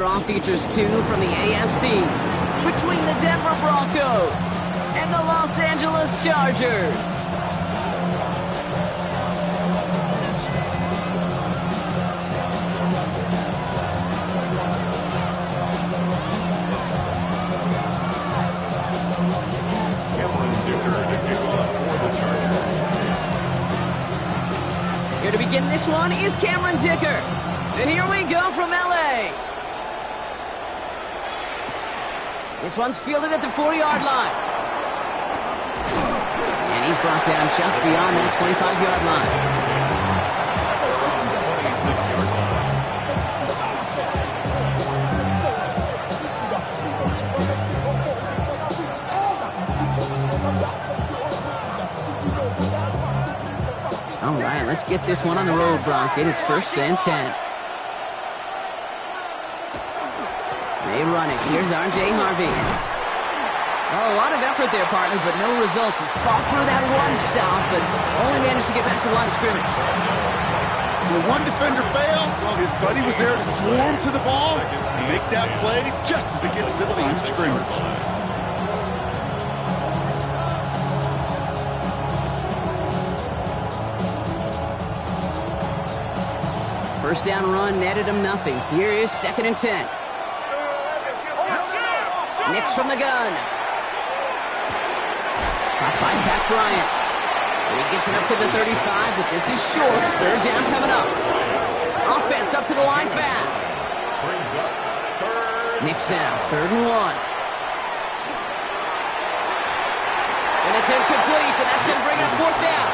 Draw features two from the AFC between the Denver Broncos and the Los Angeles Chargers. Here to begin this one is Cameron Dicker. And here we go from LA. This one's fielded at the 40-yard line. And he's brought down just beyond that 25-yard line. All right, let's get this one on the road, Brock. It is 1st and 10. They run it. Here's R.J. Harvey. Oh, a lot of effort there, partner, but no results. He fought through that one stop, but only managed to get back to the line of scrimmage. When one defender failed, well, his buddy was there to swarm to the ball and make that play just as it gets to the line of scrimmage. First down run netted him nothing. Here is 2nd and 10. Nix from the gun. Caught by Pat Bryant. And he gets it up to the 35, but this is short. 3rd down coming up. Offense up to the line fast. Nix now, 3rd and 1. And it's incomplete, and that's going to bring up 4th down.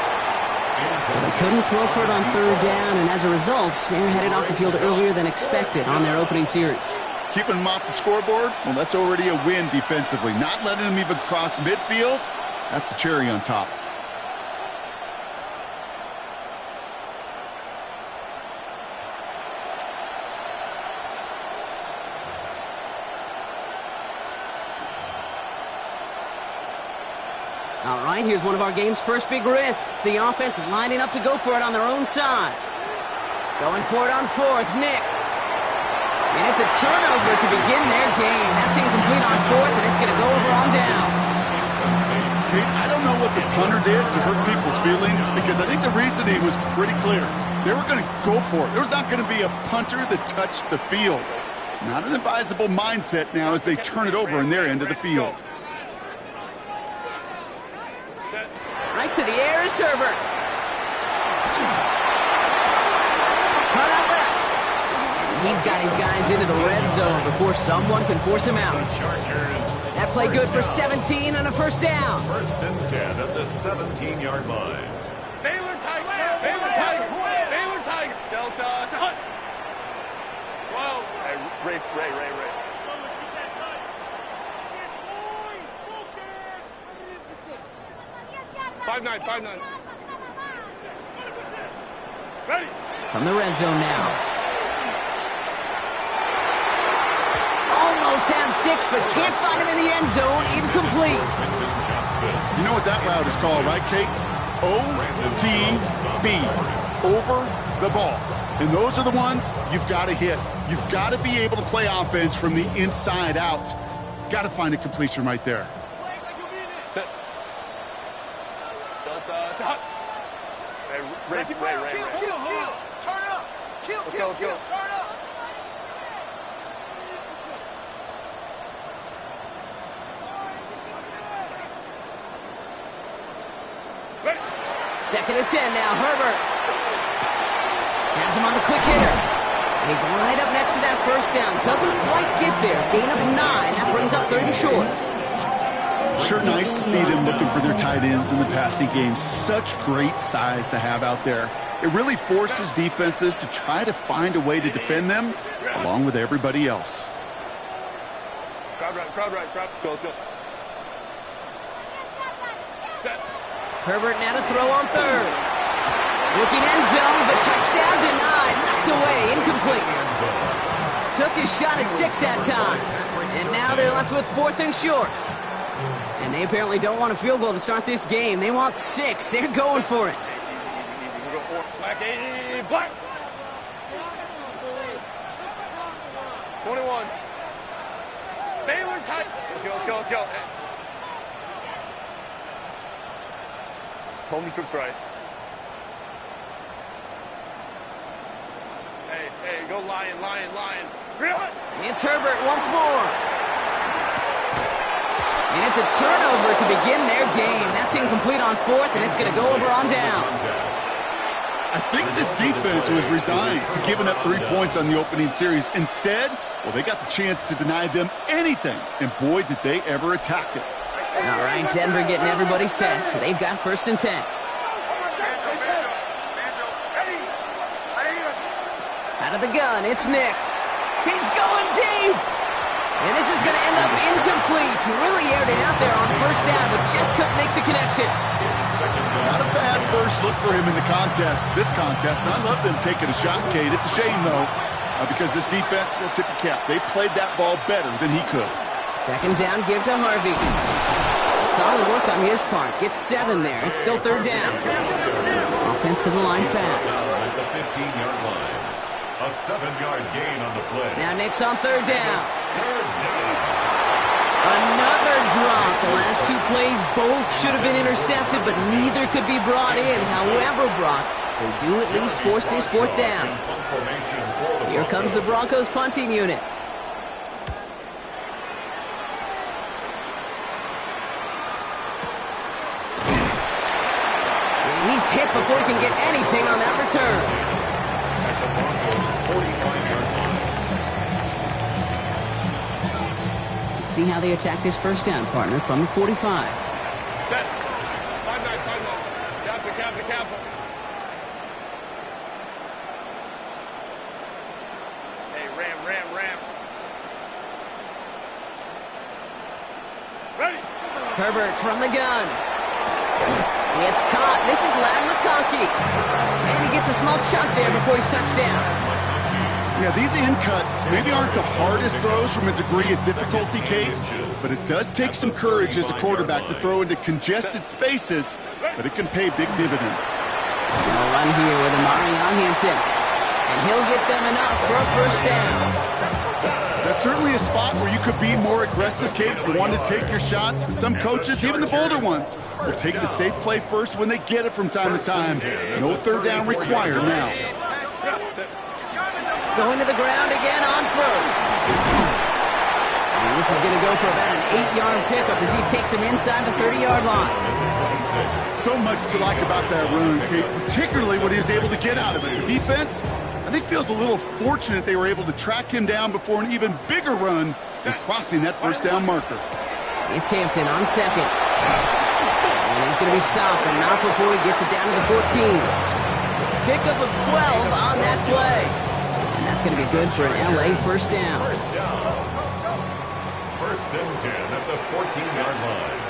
So they couldn't throw for it on 3rd down, and as a result, they're headed off the field earlier than expected on their opening series. Keeping them off the scoreboard, well, that's already a win defensively. Not letting them even cross midfield, that's the cherry on top. All right, here's one of our game's first big risks. The offense lining up to go for it on their own side. Going for it on 4th, Nix. And it's a turnover to begin their game. That's incomplete on 4th, and it's going to go over on downs. Kate, I don't know what the punter did to hurt people's feelings, because I think the reasoning was pretty clear. They were going to go for it. There was not going to be a punter that touched the field. Not an advisable mindset now as they turn it over in their end of the field. Right to the air is Herbert. Cut out left. He's got his guys into the red zone before someone can force him out. That play good for 17 and a 1st down. 1st and 10 at the 17-yard line. Baylor Tiger! Baylor Tiger! Baylor Tiger! Delta Hunt! Whoa! Hey, Ray. Let's get that touch. Focus! 5-9. Ready! From the red zone now. Almost had 6, but can't find him in the end zone. Incomplete. You know what that route is called, right, Kate? OTB. Over the ball. And those are the ones you've got to hit. You've got to be able to play offense from the inside out. Got to find a completion right there. Set. Delta. Ray. Kill. Turn it up. Kill. Turn it up. 2nd and 10 now, Herbert. Has him on the quick hitter. And he's right up next to that 1st down. Doesn't quite get there. Gain of 9. That brings up 3rd and short. Sure nice to see them looking for their tight ends in the passing game. Such great size to have out there. It really forces defenses to try to find a way to defend them along with everybody else. Crowd right. Go. Set. Herbert now to throw on 3rd. Looking end zone, but touchdown denied. Knocked away, incomplete. Took his shot at 6 that time. And now they're left with 4th and short. And they apparently don't want a field goal to start this game. They want 6. They're going for it. Black 80, black. 21. Baylor tight. Let's go. Hey. Home troops right. Hey, go Lion. It's Herbert once more. And it's a turnover to begin their game. That's incomplete on fourth, and it's going to go over on downs. I think this defense was resigned to giving up 3 points on the opening series. Instead, well, they got the chance to deny them anything, and boy, did they ever attack it. All right, Denver getting everybody set. So they've got 1st and 10. Out of the gun, it's Nix. He's going deep. And this is going to end up incomplete. He really aired it out there on 1st down, but just couldn't make the connection. Not a bad first look for him in the this contest. And I love them taking a shot, Kate. It's a shame, though, because this defense will tip the cap. They played that ball better than he could. 2nd down, give to Harvey. Solid work on his part. Gets 7 there. It's still 3rd down. Offense to the line fast. At the 15-yard line. A 7-yard gain on the play. Now Nix on 3rd down. 3rd down. Another drop. The last 2 plays both should have been intercepted, but neither could be brought in. However, Brock, they do at least force this 4th down. Here comes the Broncos punting unit. And he's hit before he can get anything on that return. At the Broncos' 45-yard line. See how they attack this 1st down, partner, from the 45. Set. 5-9. Careful. Hey, ram. Ready. Herbert from the gun. It's caught. This is Ladd McConkey. And he gets a small chunk there before he's touched down. Yeah, these in cuts maybe aren't the hardest throws from a degree of difficulty, Kate, but it does take some courage as a quarterback to throw into congested spaces, but it can pay big dividends. They'll run here with Amari on Hampton, and he'll get them enough for a 1st down. That's certainly a spot where you could be more aggressive, Kate, if you want to take your shots. But some coaches, even the bolder ones, will take the safe play first when they get it from time to time. No 3rd down required now. Going to the ground again on 1st. And this is going to go for about an 8-yard pickup as he takes him inside the 30-yard line. So much to like about that run, Kate, particularly what he was able to get out of it. The defense, I think, feels a little fortunate they were able to track him down before an even bigger run and crossing that 1st down marker. It's Hampton on 2nd. And he's going to be stopped, but not before he gets it down to the 14. Pickup of 12 on that play. And that's going to be good for an LA 1st down. 1st and 10 at the 14-yard line.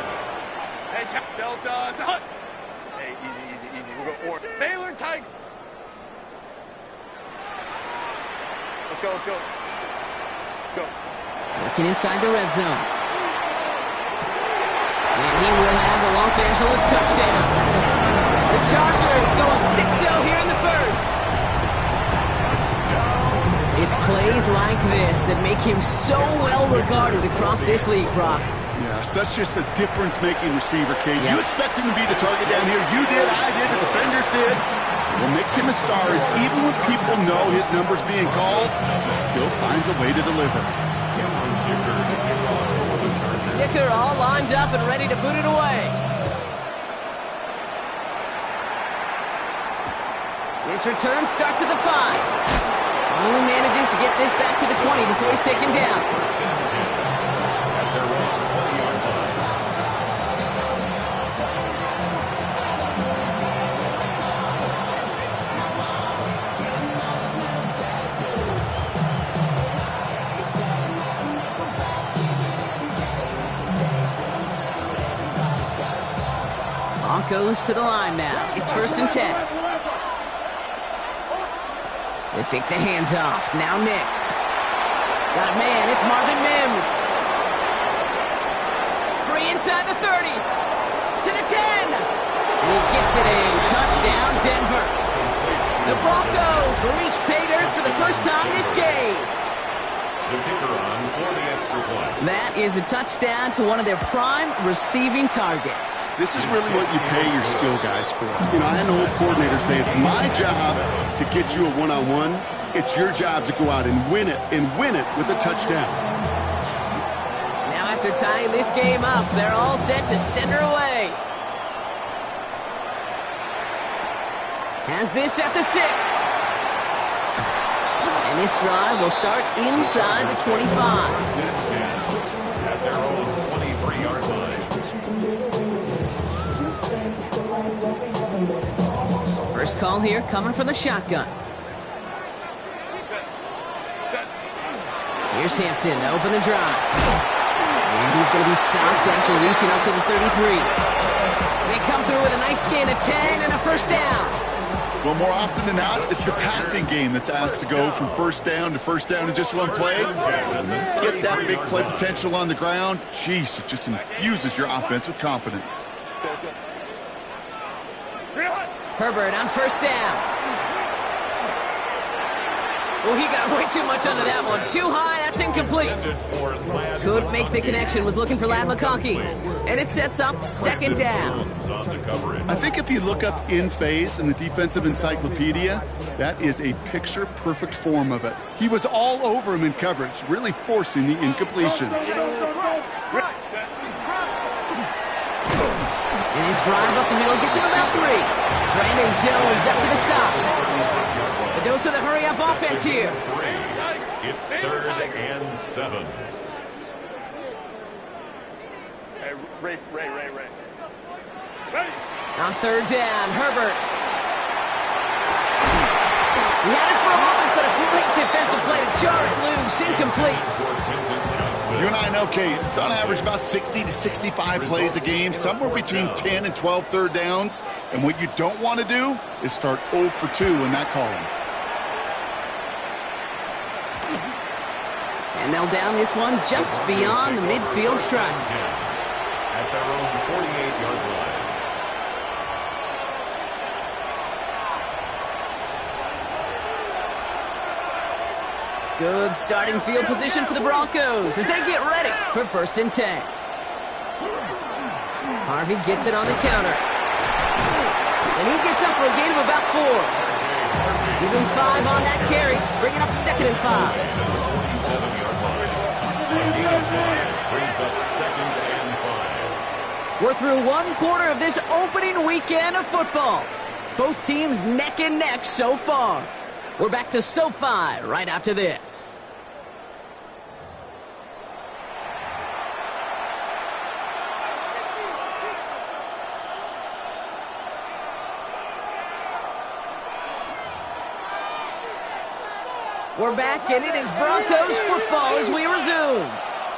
Hey, Delta. Hey, easy. We'll go or Baylor tight. Let's go. Working inside the red zone. And he will have the Los Angeles touchdown. The Chargers going 6-0 here in the 1st. It's plays like this that make him so well regarded across this league, Brock. Yeah, such just a difference-making receiver, Kate. You expect him to be the target down here. You did, I did, the defenders did. What makes him a star is even when people know his number's being called, he still finds a way to deliver. Dicker all lined up and ready to boot it away. His return starts at the 5. Only manages to get this back to the 20 before he's taken down. Broncos to the line now. It's 1st and 10. They fake the handoff. Now Nix. Got a man. It's Marvin Mims. Free inside the 30. To the 10. He gets it in. Touchdown, Denver. The Broncos reach pay dirt for the first time this game. The kicker on for the extra point. That is a touchdown to one of their prime receiving targets. This is really what you pay your skill guys for. You know, I had an old coordinator say it's my job to get you a one-on-one. It's your job to go out and win it with a touchdown. Now after tying this game up, they're all set to send her away. Has this at the 6. And this drive will start inside the 25. At their own 23-yard line. First call here coming from the shotgun. Here's Hampton to open the drive. And he's going to be stopped after reaching up to the 33. They come through with a nice gain of 10 and a first down. Well, more often than not, it's the passing game that's asked to go from first down in just one play. Get that big play potential on the ground. Jeez, it just infuses your offense with confidence. Herbert on first down. Oh, he got way too much under that one. Too high, that's incomplete. Couldn't make the connection, was looking for Ladd McConkey. And it sets up second down. I think if you look up in phase in the defensive encyclopedia, that is a picture-perfect form of it. He was all over him in coverage, really forcing the incompletion. And his drive up the middle gets him about 3. Brandon Jones up for the stop. A dose of the hurry-up offense here. It's 3rd and 7. Hey, Ray. On third down, Herbert. He had it for a moment, but a great defensive play to jar it loose. Incomplete. You and I know, Kate, it's on average about 60 to 65 plays a game, somewhere between 10 and 12 third downs. And what you don't want to do is start 0 for 2 in that column. And they'll down this one just beyond the midfield stripe. At their own 48-yard line. Good starting field position for the Broncos as they get ready for 1st and 10. Harvey gets it on the counter. And he gets up for a gain of about 4. Give him 5 on that carry, bringing up 2nd and 5. 47-yard line. A gain of 5 brings up 2nd and 5. We're through one quarter of this opening weekend of football. Both teams neck and neck so far. We're back to SoFi right after this. We're back, and it is Broncos football as we resume.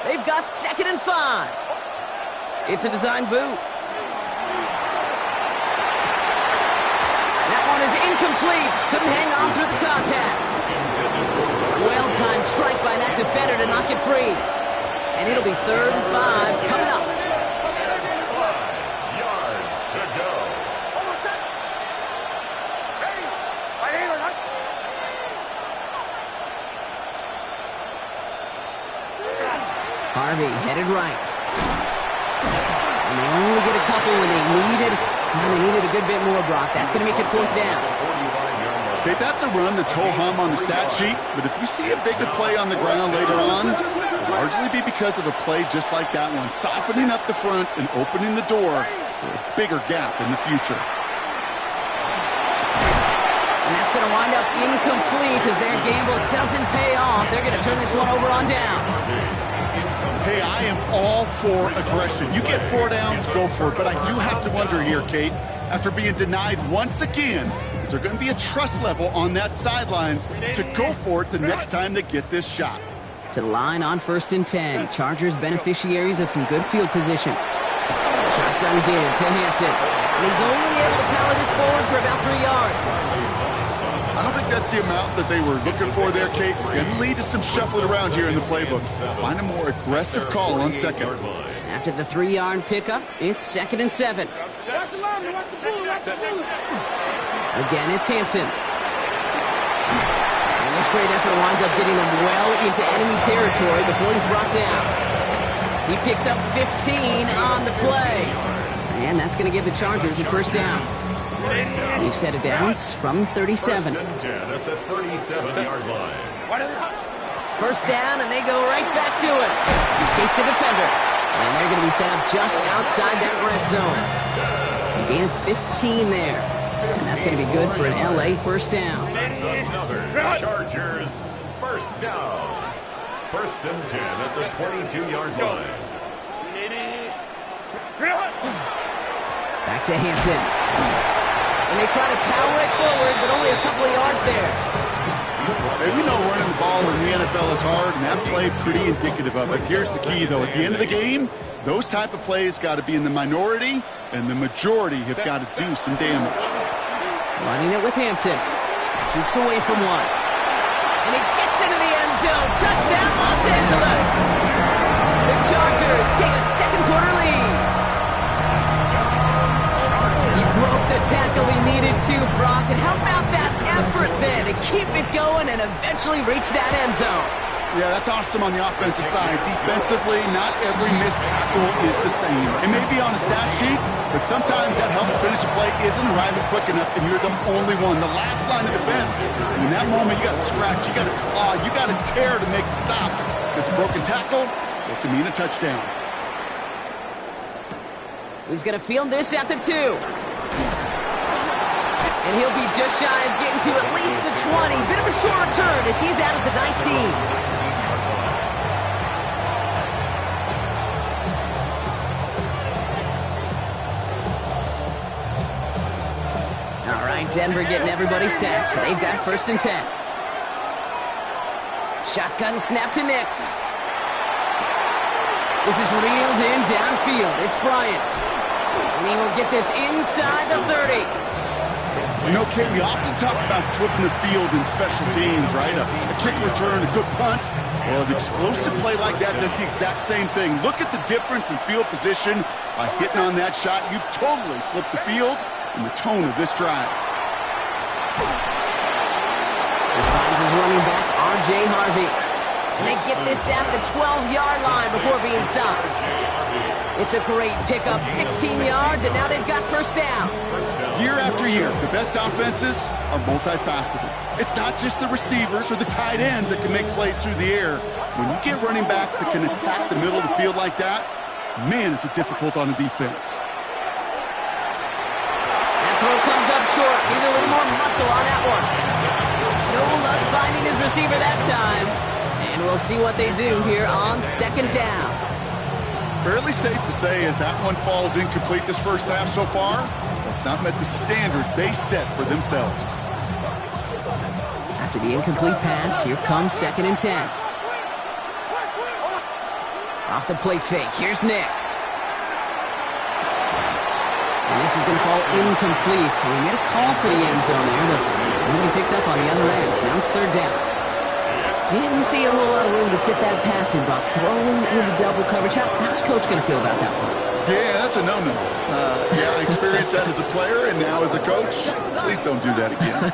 They've got 2nd and 5. It's a design boot. That one is incomplete. Couldn't hang on through the contact. Well-timed strike by that defender to knock it free. And it'll be 3rd and 5 coming up. 5 yards to go. Harvey headed right. And they only get a couple when they needed a good bit more, Brock. That's going to make it 4th down. Okay, that's a run that's ho-hum on the stat sheet, but if you see a bigger play on the ground later on, it'll largely be because of a play just like that one, softening up the front and opening the door for a bigger gap in the future. And that's going to wind up incomplete as their gamble doesn't pay off. They're going to turn this one over on downs. Hey, I am all for aggression. You get 4 downs, go for it. But I do have to wonder here, Kate, after being denied once again, is there going to be a trust level on that sidelines to go for it the next time they get this shot? To the line on 1st and 10. Chargers beneficiaries of some good field position. Shotgun give to Hampton. And he's only able to power this forward for about 3 yards. I don't think that's the amount that they were looking for there, Kate. Going to lead to some shuffling around here in the playbook. Find a more aggressive call on 2nd. After the 3-yard pickup, it's 2nd and 7. Again, it's Hampton. And This great effort winds up getting them well into enemy territory before he's brought down. He picks up 15 on the play. And that's going to give the Chargers a first down. We've set it downs from 37. First and 10 at the 37-yard line. First down, and they go right back to it. Escapes the defender. And they're going to be set up just outside that red zone. A gain of 15 there. And that's going to be good for an LA first down. That's another Chargers first down. First and 10 at the 22-yard line. Back to Hampton. And they try to power it forward, but only a couple of yards there. Hey, we know running the ball in the NFL is hard, and that play pretty indicative of it. Here's the key, though. At the end of the game, those type of plays got to be in the minority, and the majority have got to do some damage. Running it with Hampton. Jukes away from one. And it gets into the end zone. Touchdown, Los Angeles. The Chargers take a second-quarter lead. He broke the tackle he needed to, Brock. And how about that effort then to keep it going and eventually reach that end zone? Yeah, that's awesome on the offensive side. Defensively, not every missed tackle is the same. It may be on a stat sheet, but sometimes that help to finish a play isn't arriving quick enough, and you're the only one. The last line of defense, in that moment, you got to scratch, you got to claw, you got to tear to make the stop. Because a broken tackle, it can mean a touchdown. He's going to field this at the 2. And he'll be just shy of getting to at least the 20. Bit of a short return as he's out at the 19. All right, Denver getting everybody set. They've got first and 10. Shotgun snap to Nix. This is reeled in downfield. It's Bryant. And he will get this inside the 30. You know, Kate, we often talk about flipping the field in special teams, right? A kick return, a good punt. Well, an explosive play like that does the exact same thing. Look at the difference in field position by hitting on that shot. You've totally flipped the field and the tone of this drive. He finds his running back, R.J. Harvey. And they get this down to the 12-yard line before being stopped. It's a great pickup, 16 yards, and now they've got first down. Year after year, the best offenses are multifaceted. It's not just the receivers or the tight ends that can make plays through the air. When you get running backs that can attack the middle of the field like that, man, is it difficult on the defense. That throw comes up short. Need a little more muscle on that one. No luck finding his receiver that time. And we'll see what they do here on second down. Fairly safe to say as that one falls incomplete this first half so far, that's not met the standard they set for themselves. After the incomplete pass, here comes second and 10. Off the play fake, here's Nix. And this is going to fall incomplete. We made a call for the end zone there, but nobody picked up on the other end. So now it's third down. Didn't see a whole lot of room to fit that passing, Buck. Throwing into double coverage. How's Coach going to feel about that one? Yeah, that's a no-no. Yeah, I experienced that as a player and now as a coach. Please don't do that again.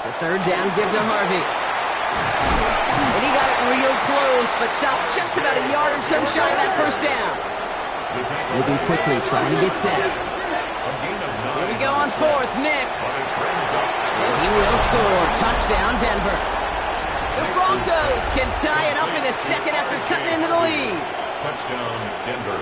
It's a third down, give to Harvey. And he got it real close, but stopped just about a yard or so shy of that first down. Moving quickly, trying to get set. Here we go on fourth, Nix. And he will score. Touchdown, Denver. The Broncos can tie it up in the second after cutting into the lead. Touchdown, Denver.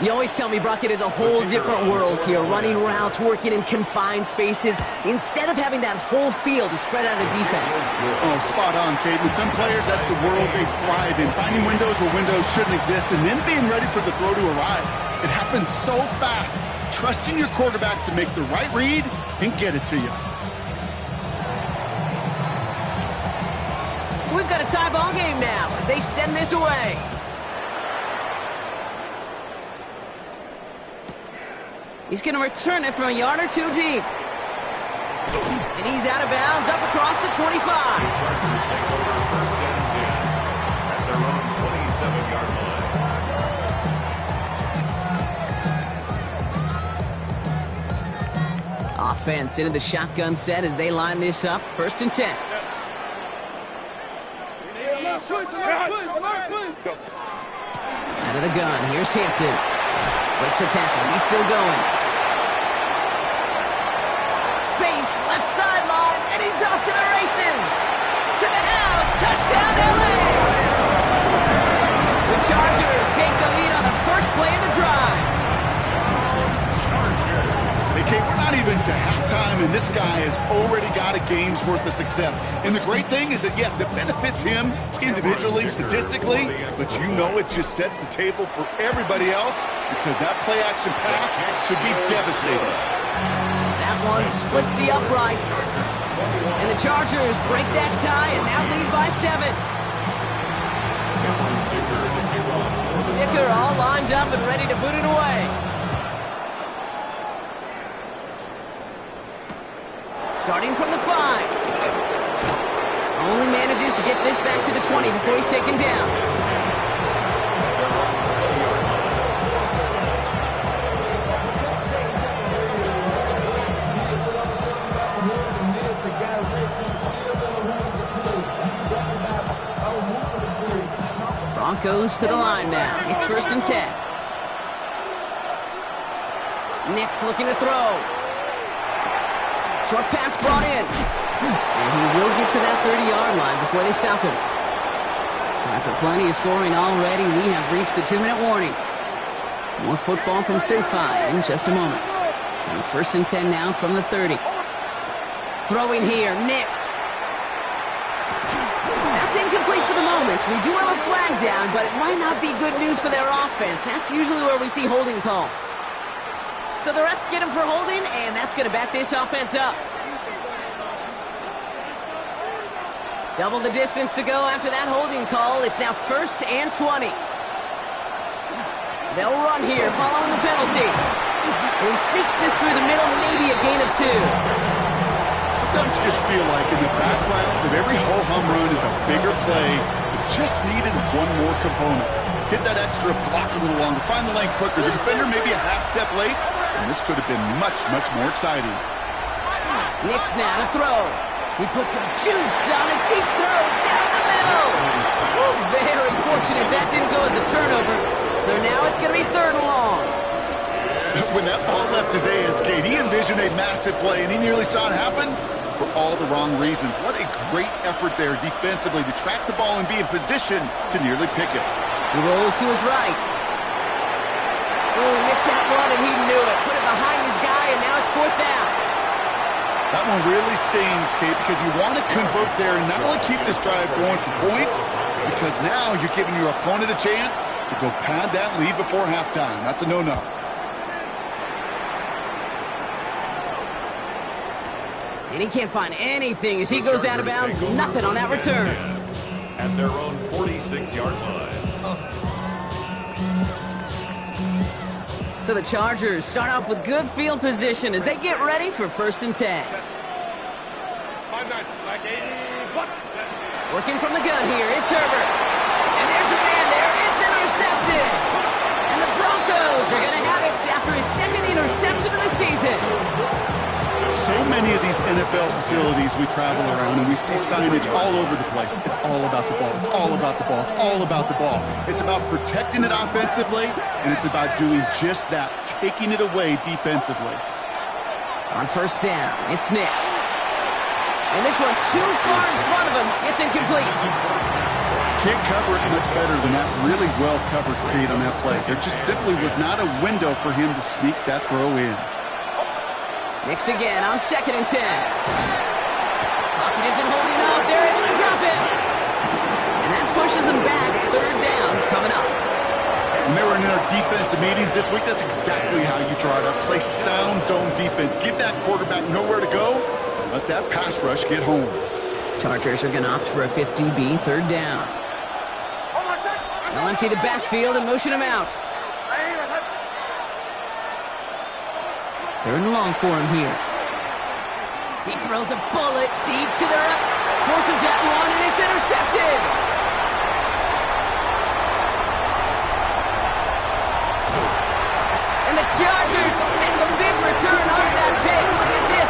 You always tell me, Brock, it is a whole different world here. Running routes, working in confined spaces, instead of having that whole field to spread out a defense. Oh, spot on, Kate. With some players, that's the world they thrive in. Finding windows where windows shouldn't exist and then being ready for the throw to arrive. It happens so fast. Trusting your quarterback to make the right read and get it to you. So we've got a tie ball game now as they send this away. He's going to return it from a yard or two deep. And he's out of bounds up across the 25. The Chargers take over first and 10 at their own 27-yard line. offense into the shotgun set as they line this up. 1st and 10. Out of the gun, here's Hampton. Breaks a tackle, he's still going. Space, left sideline, and he's off to the races. To the house, touchdown LA! The Chargers take the lead on the first play of the drive. Hey, Kate, we're not even to halftime, and this guy has already got a game's worth of success. And the great thing is that, yes, it benefits him individually, statistically, but you know it just sets the table for everybody else because that play-action pass should be devastating. That one splits the uprights. And the Chargers break that tie and now lead by 7. Dicker all lined up and ready to boot it away. Starting from the 5. Only manages to get this back to the 20 before he's taken down. Broncos to the line now. It's 1st and 10. Nix looking to throw. Short pass brought in. And he will get to that 30-yard line before they stop him. So after plenty of scoring already, we have reached the 2-minute warning. More football from SoFi in just a moment. So 1st and 10 now from the 30. Throwing here, Nix. That's incomplete for the moment. We do have a flag down, but it might not be good news for their offense. That's usually where we see holding calls. So the refs get him for holding, and that's going to back this offense up. Double the distance to go after that holding call. It's now 1st and 20. They'll run here following the penalty. And he sneaks this through the middle, maybe a gain of 2. Sometimes you just feel like in the background of every ho-hum run is a bigger play. It just needed one more component. Hit that extra block a little longer, find the lane quicker. The defender maybe a half step late, and this could have been much, much more exciting. Nix now to throw. He puts some juice on a deep throw down the middle. Woo, very fortunate that didn't go as a turnover. So now it's going to be 3rd and long. When that ball left his hands, Kate, he envisioned a massive play, and he nearly saw it happen for all the wrong reasons. What a great effort there defensively to track the ball and be in position to nearly pick it. He rolls to his right. Oh, he missed that one, and he knew it. Put it behind his guy, and now it's 4th down. That one really stings, Kate, because you want to convert there and not only keep this drive going for points, because now you're giving your opponent a chance to go pad that lead before halftime. That's a no-no. And he can't find anything as he goes out of bounds. Nothing on that return. At their own 46-yard line. So the Chargers start off with good field position as they get ready for 1st and 10. Working from the gun here, it's Herbert. And there's a man there, it's intercepted. And the Broncos are going to have it after his 2nd interception of the season. So many of these NFL facilities we travel around and we see signage all over the place. It's all about the ball. It's all about the ball. It's all about the ball. It's about protecting it offensively, and it's about doing just that, taking it away defensively. On 1st down, it's Nix. And this one too far in front of him. It's incomplete. Can't cover it much better than that. Really well covered, Kate, on that play. There just simply was not a window for him to sneak that throw in. Nix again on 2nd and 10. Pocket isn't holding up. They're able to drop it. And that pushes them back. 3rd down coming up. When they were in our defensive meetings this week, that's exactly how you draw it up. Play sound zone defense. Give that quarterback nowhere to go. Let that pass rush get home. Chargers are going to opt for a 50 DB, 3rd down. They'll empty the backfield and motion him out. 3rd and long for him here. He throws a bullet deep to the right. Forces that one, and it's intercepted. And the Chargers send the big return onto that pick. Look at this.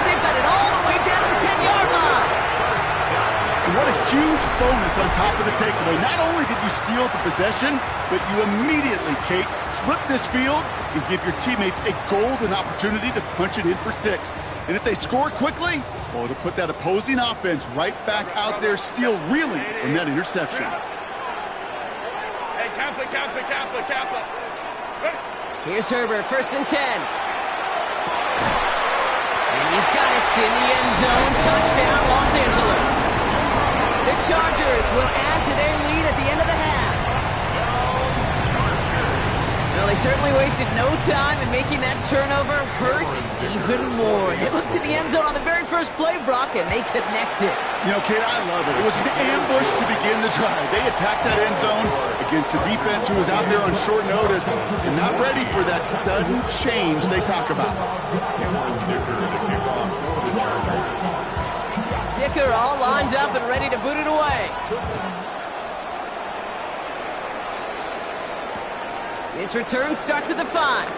bonus on top of the takeaway. Not only did you steal the possession, but you immediately, Kate, flip this field and give your teammates a golden opportunity to punch it in for 6. And if they score quickly, well, it'll put that opposing offense right back out there, still reeling from that interception. Hey, Kappa. Here's Herbert, 1st and 10. And he's got it in the end zone. Touchdown, Los Angeles. The Chargers will add to their lead at the end of the half. Well, they certainly wasted no time in making that turnover hurt even more. They looked to the end zone on the very first play, Brock, and they connected. You know, Kate, I love it. It was an ambush to begin the drive. They attacked that end zone against a defense who was out there on short notice and not ready for that sudden change they talk about. Dicker all lined up and ready to boot it away. This return starts at the 5.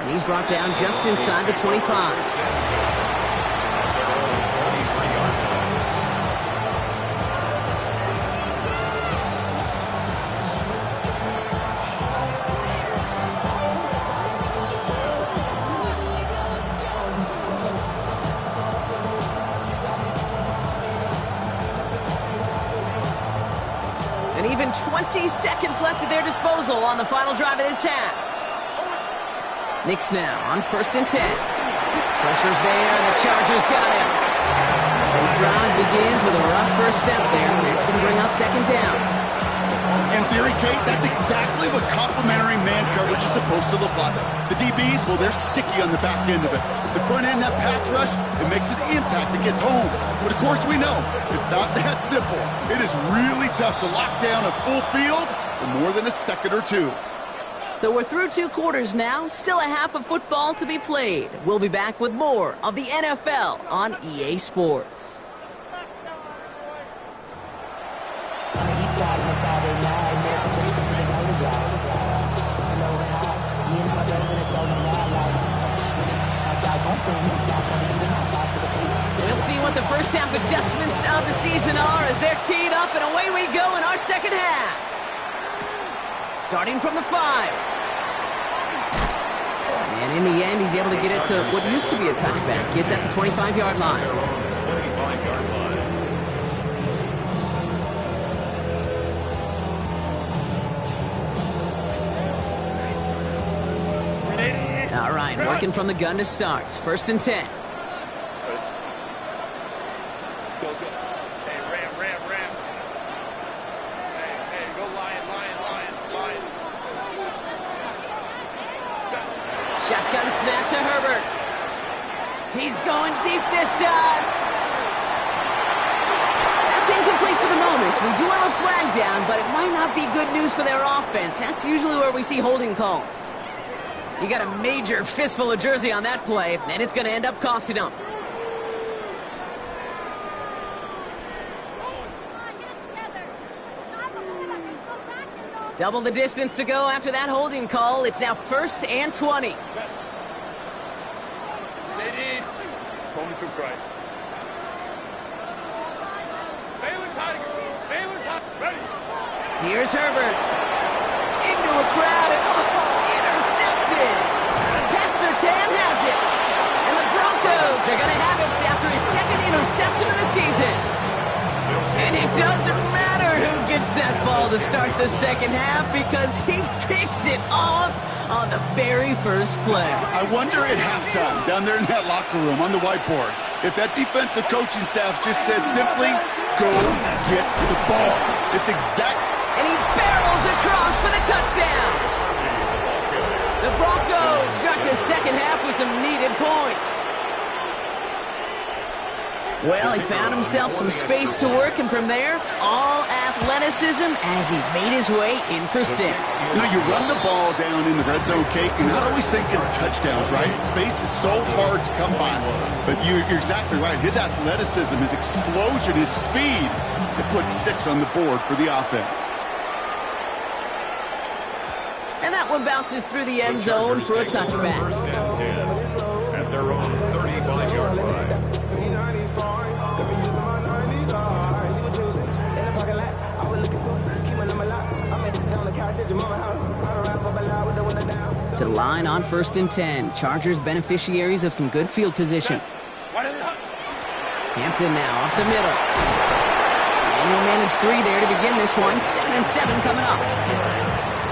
And he's brought down just inside the 25. And even 20 seconds left at their disposal on the final drive of this half. Knicks now on 1st and 10. Pressure's there, and the Chargers got him. And the drive begins with a rough first step there. It's going to bring up 2nd down. In theory, Kate, that's exactly what complementary man coverage is supposed to look like. The DBs, well, they're sticky on the back end of it. The front end, that pass rush, it makes an impact that gets home. But of course we know, it's not that simple. It is really tough to lock down a full field for more than a second or two. So we're through 2 quarters now, still a half of football to be played. We'll be back with more of the NFL on EA Sports. We'll see what the first half adjustments of the season are as they're teed up, and away we go in our second half. Starting from the 5. And in the end, he's able to get it to what used to be a touchback. It's at the 25-yard line. 25-yard line. All right, working from the gun to start. 1st and 10. Hey, Ram. Hey, go Lion. Shotgun snap to Herbert. He's going deep this time. That's incomplete for the moment. We do have a flag down, but it might not be good news for their offense. That's usually where we see holding calls. You got a major fistful of jersey on that play, and it's going to end up costing them. Double the distance to go after that holding call. It's now 1st and 20. Ladies, going to strike. Baylor Tiger, ready. Here's Herbert. Into a crowd, and intercepted. Pat Surtain has it. And the Broncos are going to have it after his 2nd interception of the season. And it doesn't matter who gets that ball to start the second half because he picks it off on the very first play. I wonder at halftime, down there in that locker room on the whiteboard, if that defensive coaching staff just said simply, go get the ball. It's exact. And he barrels across for the touchdown. The Broncos start the second half with some needed points. Well, he found himself some space to work, and from there, all athleticism as he made his way in for 6. You know, you run the ball down in the red zone, Kate, you're not always thinking touchdowns, right? Space is so hard to come by. But you're exactly right. His athleticism, his explosion, his speed, it puts 6 on the board for the offense. And that one bounces through the end zone for a touchback. 1st and 10 at their own 35-yard line. to the line on 1st and 10. Chargers beneficiaries of some good field position. Hampton now up the middle. And he'll manage 3 there to begin this one. 7 and 7 coming up.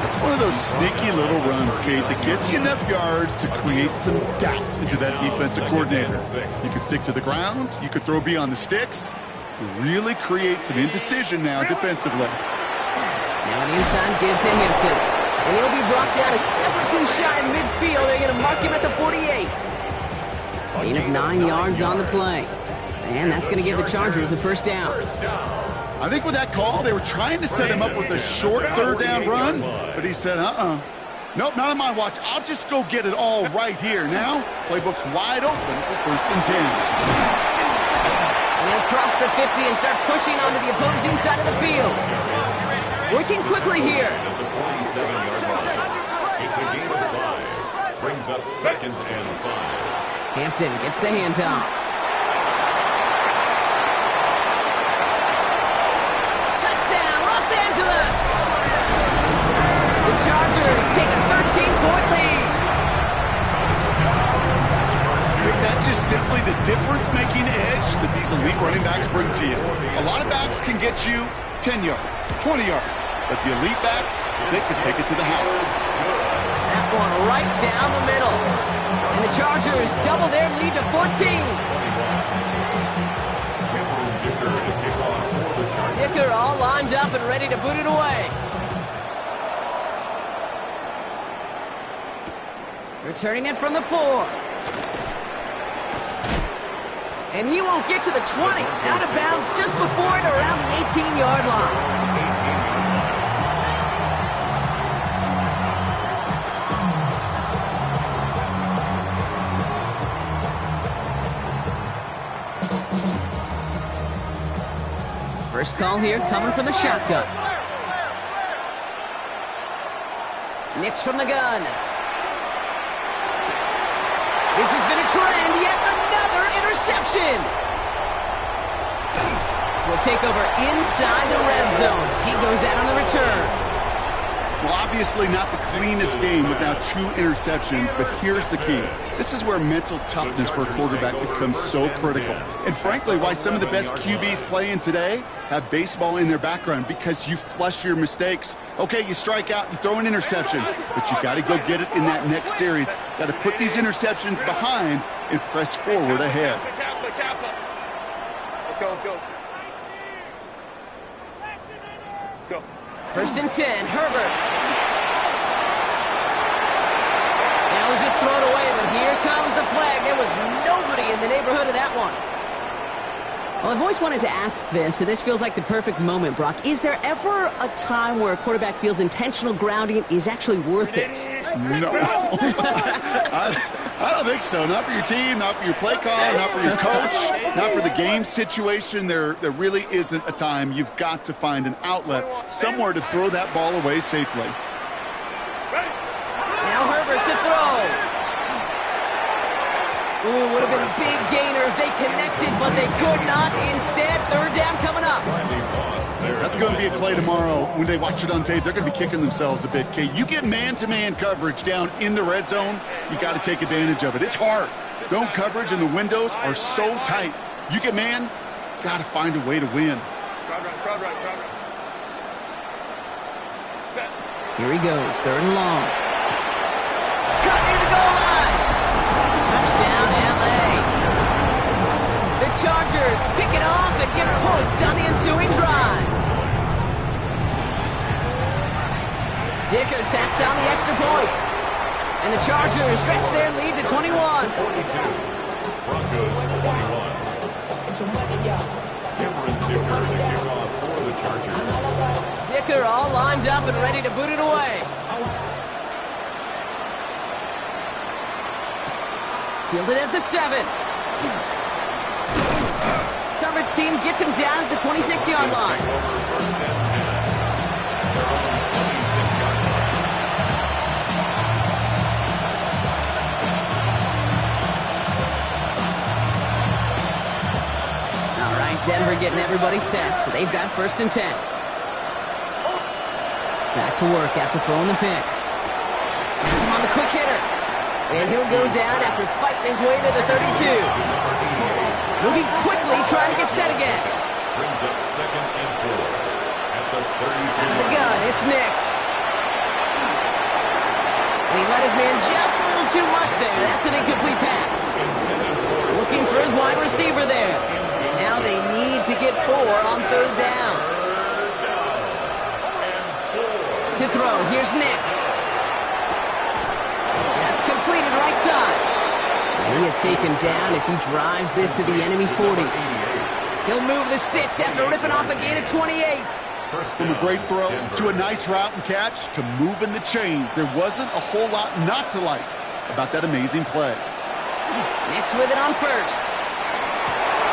It's one of those sneaky little runs, Kate, that gets you enough yards to create some doubt into that defensive coordinator. You could stick to the ground. You could throw beyond the sticks. Really create some indecision now defensively. Now an inside give to Hampton. And he'll be brought down a step or 2 shy in midfield. They're going to mark him at the 48. Gain of 9 yards on the play. And that's going to give the Chargers a first down. I think with that call, they were trying to set him up with a short 3rd down run, but he said, nope, not on my watch. I'll just go get it all right here. Now, playbook's wide open for 1st and 10. And he'll cross the 50 and start pushing onto the opposing side of the field. Working quickly here. It's a gain of 5. Brings up 2nd and 5. Hampton gets the handoff. Touchdown, Los Angeles! The Chargers take a 13-point lead. That's just simply the difference-making edge that these elite running backs bring to you. A lot of backs can get you 10 yards, 20 yards, but the elite backs, they can take it to the house. That one right down the middle. And the Chargers double their lead to 14. Dicker all lined up and ready to boot it away. Returning it from the 4. And he won't get to the 20. Out of bounds just before it around the 18-yard line. First call here coming from the shotgun. Nix from the gun. This has been a trend, yet another interception. Will take over inside the red zone as he goes out on the return. Well, obviously not the cleanest game with now 2 interceptions, but here's the key. This is where mental toughness for a quarterback becomes so critical. And frankly, why some of the best QBs playing today have baseball in their background, because you flush your mistakes. Okay, you strike out, you throw an interception, but you got to go get it in that next series. Got to put these interceptions behind and press forward ahead. Let's go. Go. 1st and 10, Herbert. Now he'll just throw it away, but here comes the flag. There was nobody in the neighborhood of that one. Well, I've always wanted to ask this, and this feels like the perfect moment, Brock. Is there ever a time where a quarterback feels intentional grounding is actually worth it? No. I don't think so. Not for your team, not for your play call, not for your coach, not for the game situation. There really isn't a time. You've got to find an outlet, somewhere to throw that ball away safely. Now Herbert to throw. Ooh, would have been a big gainer if they connected, but they could not. Instead, 3rd down coming up. That's going to be a play tomorrow. When they watch it on tape, they're going to be kicking themselves a bit, Kate. You get man-to-man coverage down in the red zone, you got to take advantage of it. It's hard. Zone coverage and the windows are so tight. You get man, got to find a way to win. Crowd right. Set. Here he goes, 3rd and long. Cut near the goal line. Touchdown, LA. The Chargers pick it off and get points on the ensuing drive. Dicker tacks on the extra point. And the Chargers stretch their lead to 21. 42. Broncos 21. Cameron Dicker the kickoff for the Chargers. Dicker all lined up and ready to boot it away. Fielded at the 7. Coverage team gets him down at the 26-yard line. First and 10. They're on the 26-yard line. All right, Denver getting everybody set, so they've got 1st and 10. Back to work after throwing the pick. Has him on the quick hitter. And he'll go down after fighting his way to the 32. Moving quickly, trying to get set again. Brings up second and 4 at the 32. Out of the gun, it's Nix. And he let his man just a little too much there. That's an incomplete pass. Looking for his wide receiver there. And now they need to get 4 on third down. To throw, here's Nix. That's completed right side. And he is taken down as he drives this to the enemy 40. He'll move the sticks after ripping off a gain of 28. From a great throw to a nice route and catch to moving the chains, there wasn't a whole lot not to like about that amazing play. Nix with it on first.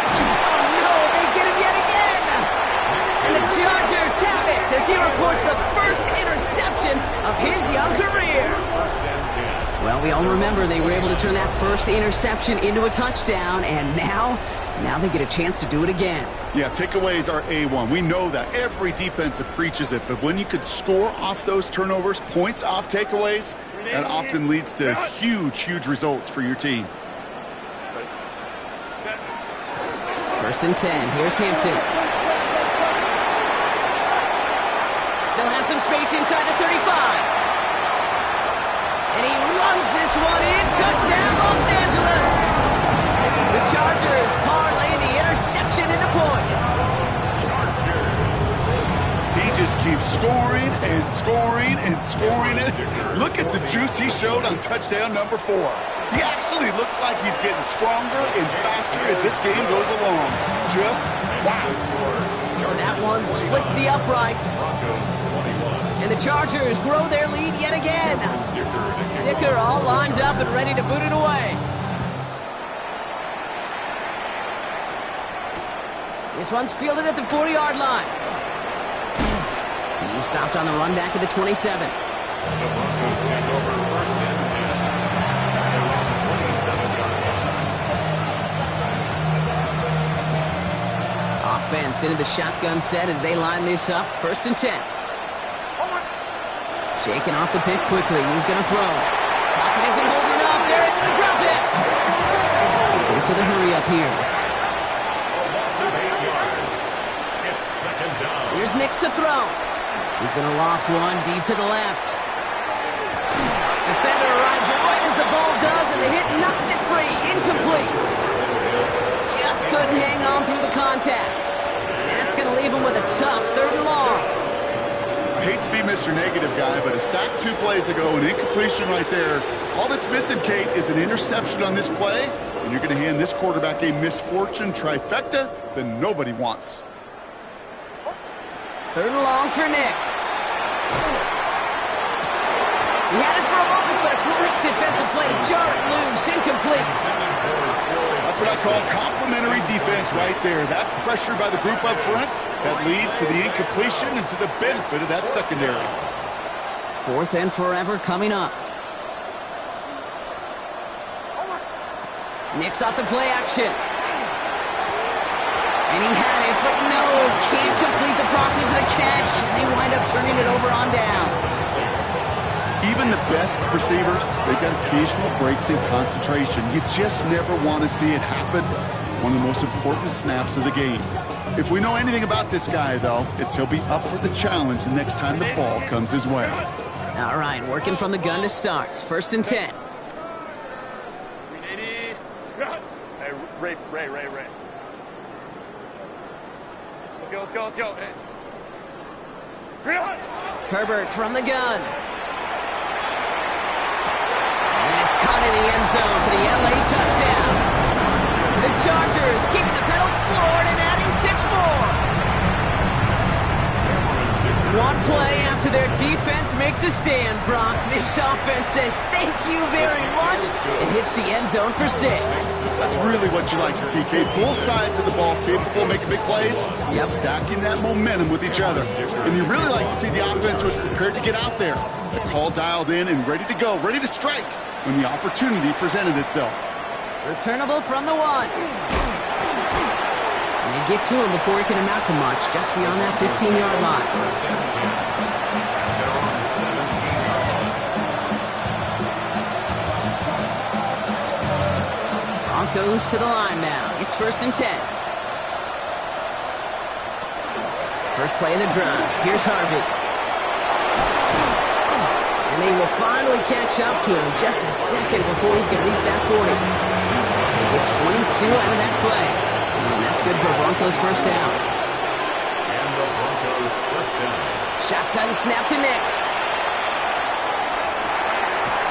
Oh no, they get him yet again! And the Chargers have it as he records the first interception of his young career. Well, we all remember they were able to turn that first interception into a touchdown, and now they get a chance to do it again. Yeah, takeaways are A1. We know that. Every defensive preaches it, but when you could score off those turnovers, points off takeaways, that often leads to huge results for your team. First and 10. Here's Hampton. Still has some space inside the 35. And he runs this one in. Touchdown, Los Angeles. The Chargers parlay the interception into points. He just keeps scoring and scoring and scoring it. Look at the juice he showed on touchdown number 4. He actually looks like he's getting stronger and faster as this game goes along. Just wow. That one splits the uprights. And the Chargers grow their lead yet again. Dicker all lined up and ready to boot it away. This one's fielded at the 40-yard line. He's stopped on the run back at the 27. The Broncos take over first and 10. At the 27-yard line. Offense into the shotgun set as they line this up. First and 10. Shaking off the pick quickly. He's going to throw. Pocket isn't holding up. They're able to drop it. Goes to the hurry up here. It's second down. Here's Nix to throw. He's going to loft one deep to the left. Defender arrives right as the ball does, and the hit knocks it free. Incomplete. Just couldn't hang on through the contact. That's going to leave him with a tough third and long. I hate to be Mr. Negative guy, but a sack 2 plays ago, an incompletion right there. All that's missing, Kate, is an interception on this play, and you're going to hand this quarterback a misfortune trifecta that nobody wants. Third and long for Nix. He had it for a moment, but a great defensive play to jar it loose. Incomplete. That's what I call complimentary defense right there. That pressure by the group up front, that leads to the incompletion and to the benefit of that secondary. Fourth and forever coming up. Nix off the play action. And he had it, but no, can't complete the process of the catch. And they wind up turning it over on downs. Even the best receivers, they've got occasional breaks in concentration. You just never want to see it happen. One of the most important snaps of the game. If we know anything about this guy, though, it's he'll be up for the challenge the next time the ball comes his way. All right, working from the gun to start. First and 10. Hey, Ray. Let's go. Hey. Herbert from the gun. And it's caught in the end zone for the LA touchdown. The Chargers keeping the pedal floored and adding 6 more. One play after their defense makes a stand, Brock. This offense says thank you very much and hits the end zone for 6. That's really what you like to see, Kate. Both sides of the ball capable of making big plays, stacking that momentum with each other. And you really like to see the offense was prepared to get out there. The call dialed in and ready to go, ready to strike when the opportunity presented itself. Returnable from the 1. And they get to him before he can amount to much, just beyond that 15-yard line. Broncos to the line now. It's 1st and 10. First play of the drive. Here's Harvey. And they will finally catch up to him just a second before he can reach that 40. They get 22 out of that play. And that's good for Broncos first down. And the Broncos first down. Shotgun snap to Nix.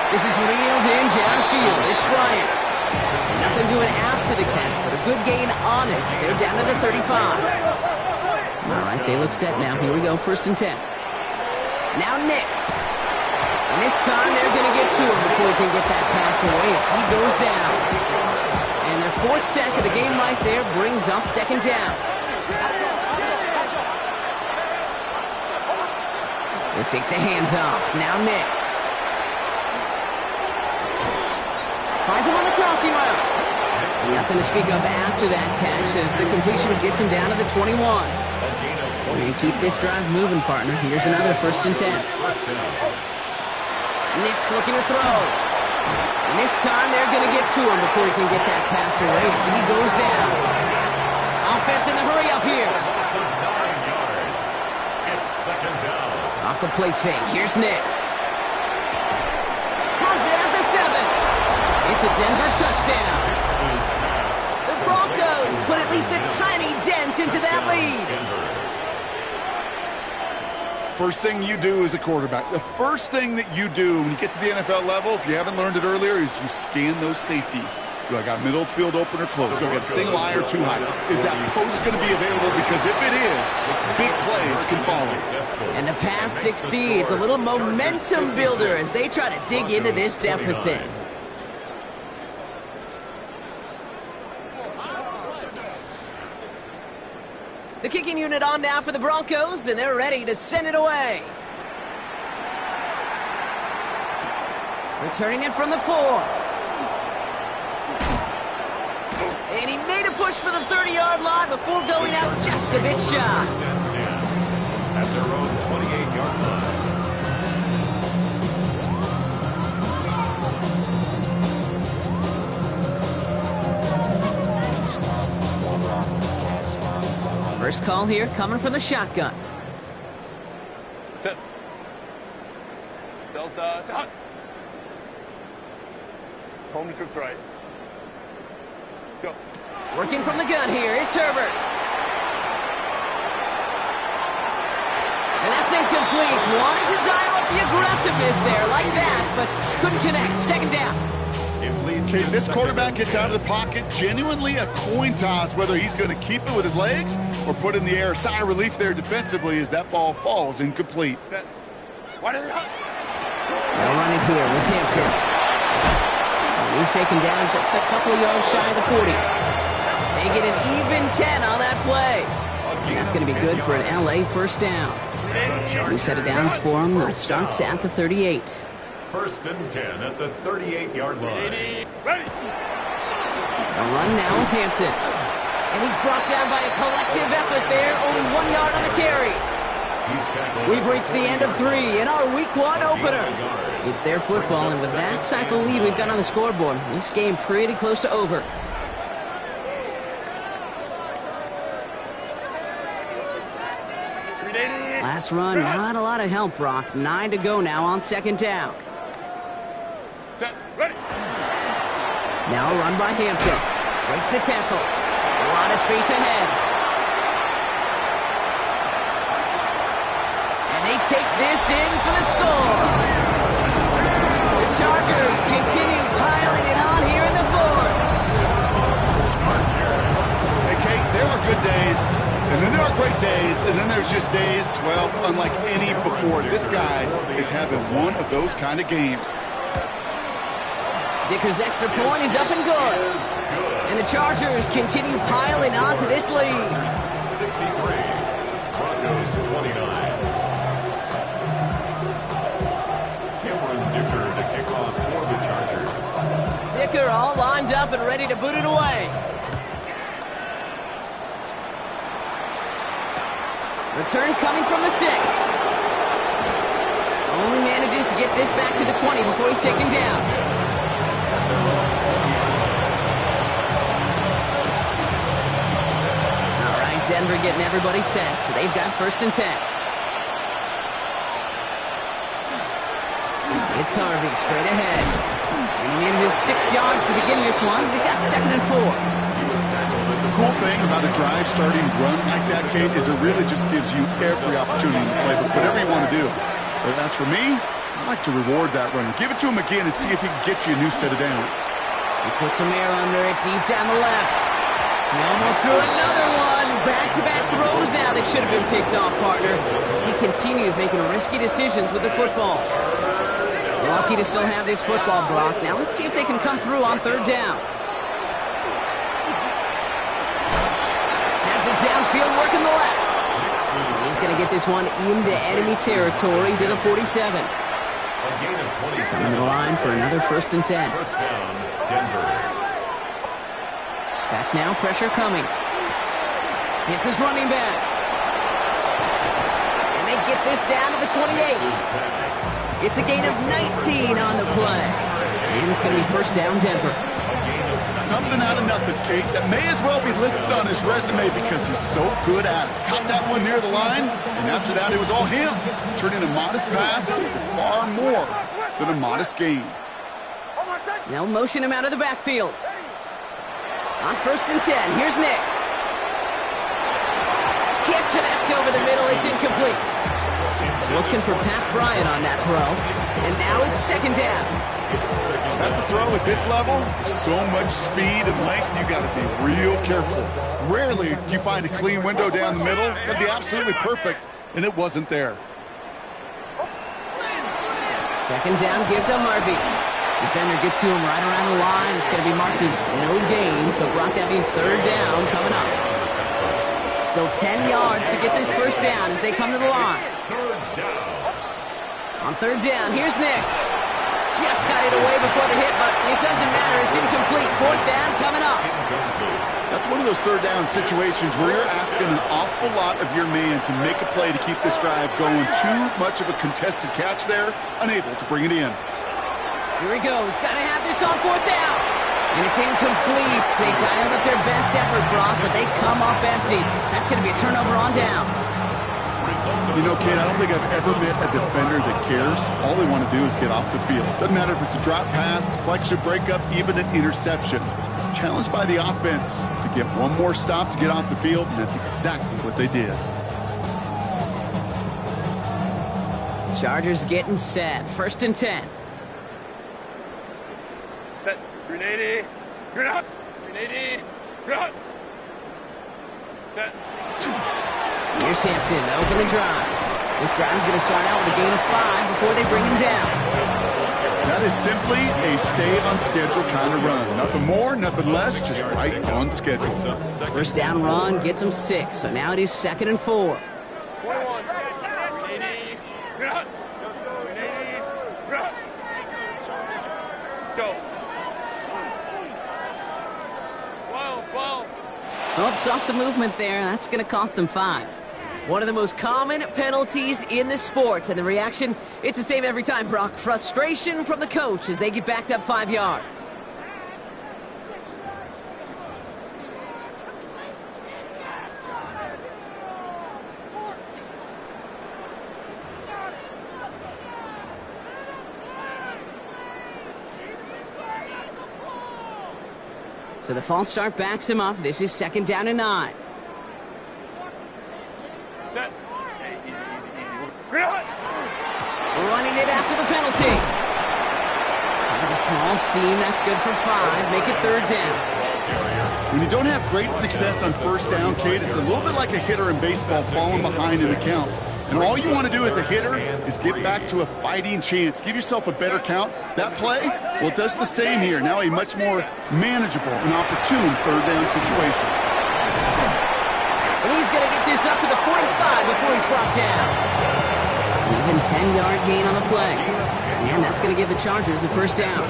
This is reeled in downfield. It's Bryant. Nothing doing after the catch, but a good gain on it. They're down to the 35. All right, they look set now. Here we go, 1st and 10. Now Nix. And this time they're going to get to him before he can get that pass away as he goes down. And their 4th sack of the game right there brings up 2nd down. They fake the handoff. Now Nix. Finds him on the crossing route. Nothing to speak of after that catch as the completion gets him down to the 21. We keep this drive moving, partner. Here's another 1st and 10. Nix looking to throw. And this time they're going to get to him before he can get that pass away as he goes down. Offense in the hurry up here. 9 yards. It's 2nd down. Off the play fake. Here's Nix. Has it at the 7. It's a Denver touchdown. The Broncos put at least a tiny dent into that lead. First thing you do as a quarterback, the first thing that you do when you get to the NFL level, if you haven't learned it earlier, is you scan those safeties. Do I got middle field open or close? Do I got single high or too high? Is that post going to be available? Because if it is, big plays can follow. And the pass succeeds. A little momentum builder as they try to dig into this deficit. The kicking unit on now for the Broncos, and they're ready to send it away. Returning it from the 4. And he made a push for the 30-yard line before going out just a bit shy. At their own 28-yard line. First call here coming from the shotgun. Set. Delta, set. Home to troops right. Go. Working from the gun here, it's Herbert. And that's incomplete. Wanted to dial up the aggressiveness there like that, but couldn't connect. 2nd down. Okay, this quarterback gets out of the pocket, genuinely a coin toss whether he's going to keep it with his legs or put it in the air. Sigh of relief there defensively as that ball falls incomplete. They'll run it here with Hampton. And he's taken down just a couple of yards shy of the 40. They get an even 10 on that play. And that's going to be good for an LA first down. New set of downs for him. It starts at the 38. 1st and 10 at the 38-yard line. A run now with Hampton. And he's brought down by a collective effort there. Only 1 yard on the carry. We've reached the end of 3 in our Week 1 opener. It's their football, and with that type of lead we've got on the scoreboard, this game pretty close to over. Last run, not a lot of help, Brock. 9 to go now on 2nd down. Set. Ready. Now a run by Hampton. Breaks the tackle. A lot of space ahead. And they take this in for the score. The Chargers continue piling it on here in the 4th. Hey, Kate, there are good days, and then there are great days, and then there's just days, well, unlike any before. This guy is having one of those kind of games. Dicker's extra point is up and good. And the Chargers continue piling on to this lead. 63, Broncos 29. Cameron Dicker to kick off for the Chargers. Dicker all lined up and ready to boot it away. Return coming from the 6. Only manages to get this back to the 20 before he's taken down. Denver getting everybody set, so they've got 1st and 10. It's Harvey straight ahead. And he manages 6 yards to begin this one. We've got 2nd and 4. The cool thing about a drive starting run like that, Kate, is it really just gives you every opportunity to play whatever you want to do. But as for me, I like to reward that runner. Give it to him again and see if he can get you a new set of downs. He puts some air under it deep down the left. He almost threw another one. Back-to-back throws now that should have been picked off, partner, as he continues making risky decisions with the football. Lucky to still have this football, Brock. Now let's see if they can come through on 3rd down. Has it downfield working the left. He's going to get this one into enemy territory to the 47. On the line for another 1st and 10. First down, Denver. Back now, pressure coming. Hits his running back. And they get this down to the 28. It's a gain of 19 on the play. And it's going to be 1st down, Denver. Something out of nothing, Kate, that may as well be listed on his resume because he's so good at it. Caught that one near the line, and after that it was all him, turning a modest pass into far more than a modest gain. They'll motion him out of the backfield. On 1st and 10, here's Nix. Can't connect over the middle, it's incomplete. Looking for Pat Bryant on that throw, and now it's 2nd down. That's a throw at this level. So much speed and length, you got to be real careful. Rarely do you find a clean window down the middle. That'd be absolutely perfect, and it wasn't there. 2nd down, give to Harvey. Defender gets to him right around the line. It's going to be marked as no gain, so Brock, that means 3rd down coming up. Still 10 yards to get this 1st down as they come to the line. On 3rd down, here's Nix. Just got it away before the hit, but it doesn't matter. It's incomplete. 4th down coming up. That's one of those 3rd down situations where you're asking an awful lot of your man to make a play to keep this drive going. Too much of a contested catch there, unable to bring it in. Here he goes. Got to have this on 4th down. And it's incomplete. They dialed up their best effort, Brock, but they come up empty. That's going to be a turnover on downs. You know, kid, I don't think I've ever met a defender that cares. All they want to do is get off the field. Doesn't matter if it's a drop pass, deflection, breakup, even an interception. Challenged by the offense to get one more stop to get off the field, and that's exactly what they did. Chargers getting set. 1st and 10. Set. Grenade. Grenade. Grenade. Grenade. Set. Here's Hampton to open the drive. This drive's going to start out with a gain of 5 before they bring him down. That is simply a stay-on-schedule kind of run. Nothing more, nothing less, just right on schedule. 1st down run gets him 6, so now it is 2nd and 4. 21. Grenade. Grenade. Grenade. Grenade. Go. 12. Oh, saw some movement there. That's going to cost them 5. One of the most common penalties in the sport, and the reaction, it's the same every time, Brock. Frustration from the coach as they get backed up 5 yards. So the false start backs him up. This is 2nd down and 9. Set. Easy. Grenade. Running it after the penalty. That's a small seam. That's good for 5. Make it 3rd down. When you don't have great success on 1st down, Kate, it's a little bit like a hitter in baseball falling behind in the count. And all you want to do as a hitter is get back to a fighting chance. Give yourself a better count. That play, well, it does the same here. Now a much more manageable and opportune 3rd down situation. And he's going to get this up to the 45 before he's brought down. Even 10-yard gain on the play. And that's going to give the Chargers the 1st down.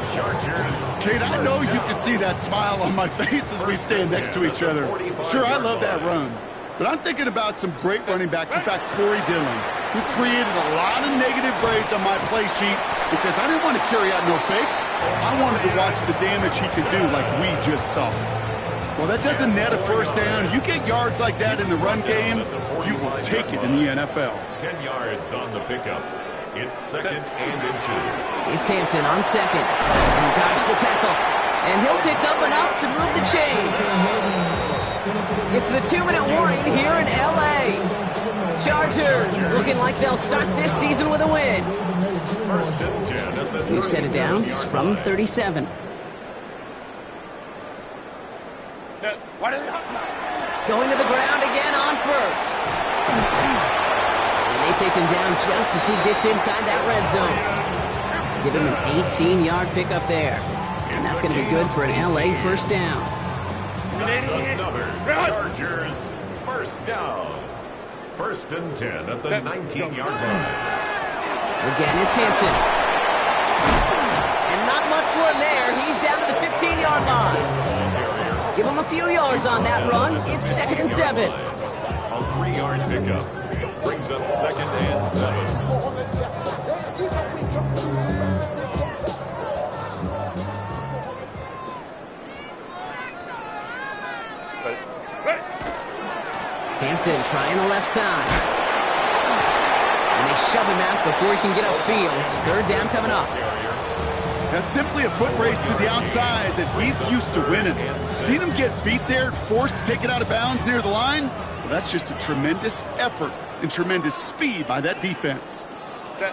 Kate, I know you can see that smile on my face as we stand next to each other. Sure, I love that run. But I'm thinking about some great running backs. In fact, Corey Dillon, who created a lot of negative grades on my play sheet because I didn't want to carry out no fake. I wanted to watch the damage he could do like we just saw. Well, that doesn't net a first down. You get yards like that in the run game, you will take it in the NFL. 10 yards on the pickup. It's second and inches. It's Hampton on second. He dodged the tackle. And he'll pick up enough to move the chains. It's the 2-minute warning here in L.A. Chargers looking like they'll start this season with a win. First and 10 at the We've set it down from 37. Going to the ground again on first. And they take him down just as he gets inside that red zone. Give him an 18-yard pickup there. And that's going to be good for an L.A. first down. That's another Chargers first down. First and 10 at the 19-yard line. Again, it's Hampton. And not much for him there. He's down to the 15-yard line. Give him a few yards on that run. It's second and 7. A 3-yard pickup. Brings up second and 7. Hampton trying the left side. And they shove him out before he can get upfield. Third down coming up. That's simply a foot race to the outside that he's used to winning. Seen him get beat there, forced to take it out of bounds near the line? Well, that's just a tremendous effort and tremendous speed by that defense. The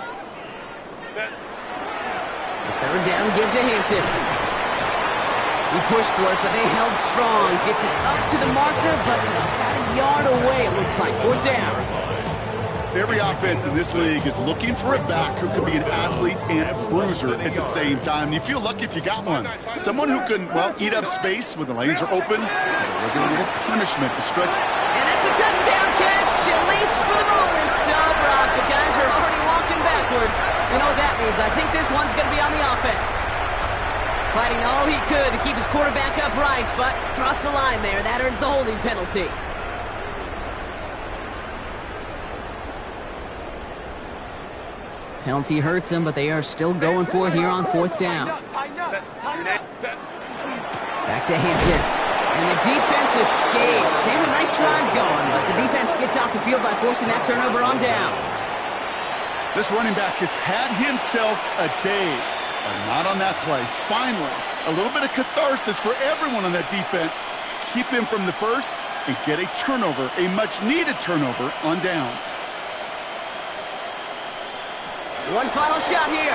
third down give to Hampton. He pushed for it, but they held strong. Gets it up to the marker, but about a yard away, it looks like. Fourth down. Every offense in this league is looking for a back who can be an athlete and a bruiser at the same time. And you feel lucky if you got one. Someone who can, well, eat up space when the lanes are open. Deliver a little punishment to stretch. And that's a touchdown catch, at least for the moment. So, Brock, the guys are already walking backwards. You know what that means. I think this one's going to be on the offense. Fighting all he could to keep his quarterback upright, but cross the line there. That earns the holding penalty. Penalty hurts him, but they are still going for it here on fourth down. Back to Hampton. And the defense escapes. They have a nice run going, but the defense gets off the field by forcing that turnover on downs. This running back has had himself a day, but not on that play. Finally, a little bit of catharsis for everyone on that defense to keep him from the first and get a turnover, a much-needed turnover on downs. One final shot here.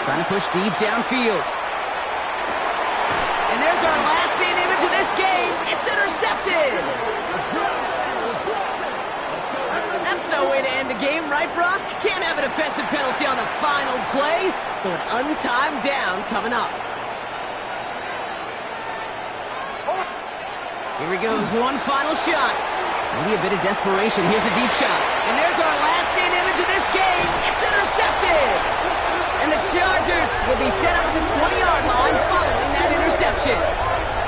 Trying to push deep downfield. And there's our last-in image of this game. It's intercepted. That's no way to end the game, right, Brock? Can't have a defensive penalty on the final play. So an untimed down coming up. Here he goes, one final shot. Maybe a bit of desperation. Here's a deep shot. And there's our last-in image of this game. It's intercepted. And the Chargers will be set up at the 20-yard line following that interception.